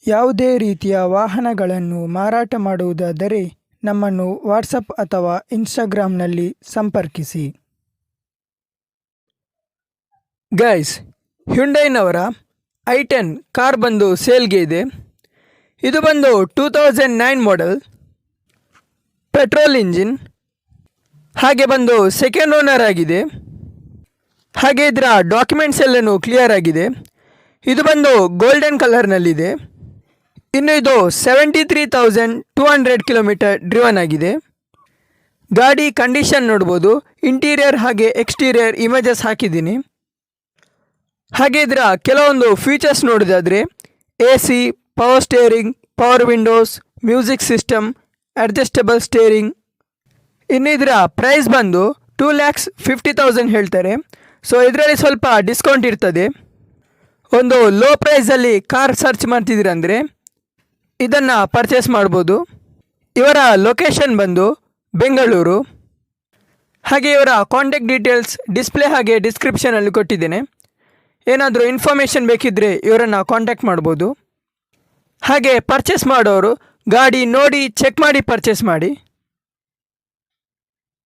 ಯಾವುದೇ ರೀತಿಯ ವಾಹನಗಳನ್ನು ಮಾರಾಟ ಮಾಡುವುದಾದರೆ ನಮ್ಮನ್ನು ವಾಟ್ಸಪ್ ಅಥವಾ ಇನ್ಸ್ಟಾಗ್ರಾಮ್ನಲ್ಲಿ ಸಂಪರ್ಕಿಸಿ. ಗೈಸ್, ಹ್ಯುಂಡೈನವರ i10 ಕಾರ್ ಬಂದು ಸೇಲ್ಗೆ ಇದೆ. ಇದು ಬಂದು 2009 ಮಾಡೆಲ್, ಪೆಟ್ರೋಲ್ ಇಂಜಿನ್, ಹಾಗೆ ಬಂದು ಸೆಕೆಂಡ್ ಓನರ್ ಆಗಿದೆ. ಹಾಗೆ ಇದರ ಡಾಕ್ಯುಮೆಂಟ್ಸ್ ಎಲ್ಲನೂ ಕ್ಲಿಯರ್ ಆಗಿದೆ. ಇದು ಬಂದು ಗೋಲ್ಡನ್ ಕಲರ್ನಲ್ಲಿದೆ. ಇನ್ನು ಇದು 73,200 ಕಿಲೋಮೀಟರ್ ಡ್ರಿವನ್ ಆಗಿದೆ. ಗಾಡಿ ಕಂಡೀಷನ್ ನೋಡ್ಬೋದು. ಇಂಟೀರಿಯರ್ ಹಾಗೆ ಎಕ್ಸ್ಟೀರಿಯರ್ ಇಮೇಜಸ್ ಹಾಕಿದ್ದೀನಿ. ಹಾಗೆ ಇದರ ಕೆಲವೊಂದು ಫೀಚರ್ಸ್ ನೋಡೋದಾದರೆ AC, power steering, power Windows, music system, adjustable steering. ಇನ್ನು ಇದರ ಪ್ರೈಸ್ ಬಂದು 2,50,000 ಹೇಳ್ತಾರೆ. ಸೊ ಇದರಲ್ಲಿ ಸ್ವಲ್ಪ ಡಿಸ್ಕೌಂಟ್ ಇರ್ತದೆ. ಒಂದು ಲೋ ಪ್ರೈಸಲ್ಲಿ ಕಾರ್ ಸರ್ಚ್ ಮಾಡ್ತಿದ್ದೀರಂದರೆ ಇದನ್ನು ಪರ್ಚೇಸ್ ಮಾಡ್ಬೋದು. ಇವರ ಲೊಕೇಶನ್ ಬಂದು ಬೆಂಗಳೂರು. ಹಾಗೆ ಇವರ ಕಾಂಟ್ಯಾಕ್ಟ್ ಡೀಟೇಲ್ಸ್ ಡಿಸ್ಪ್ಲೇ ಹಾಗೆ ಡಿಸ್ಕ್ರಿಪ್ಷನಲ್ಲಿ ಕೊಟ್ಟಿದ್ದೇನೆ. ಏನಾದರೂ ಇನ್ಫಾರ್ಮೇಷನ್ ಬೇಕಿದ್ದರೆ ಇವರನ್ನು ಕಾಂಟ್ಯಾಕ್ಟ್ ಮಾಡ್ಬೋದು. ಹಾಗೆ ಪರ್ಚೇಸ್ ಮಾಡೋರು ಗಾಡಿ ನೋಡಿ ಚೆಕ್ ಮಾಡಿ ಪರ್ಚೇಸ್ ಮಾಡಿ.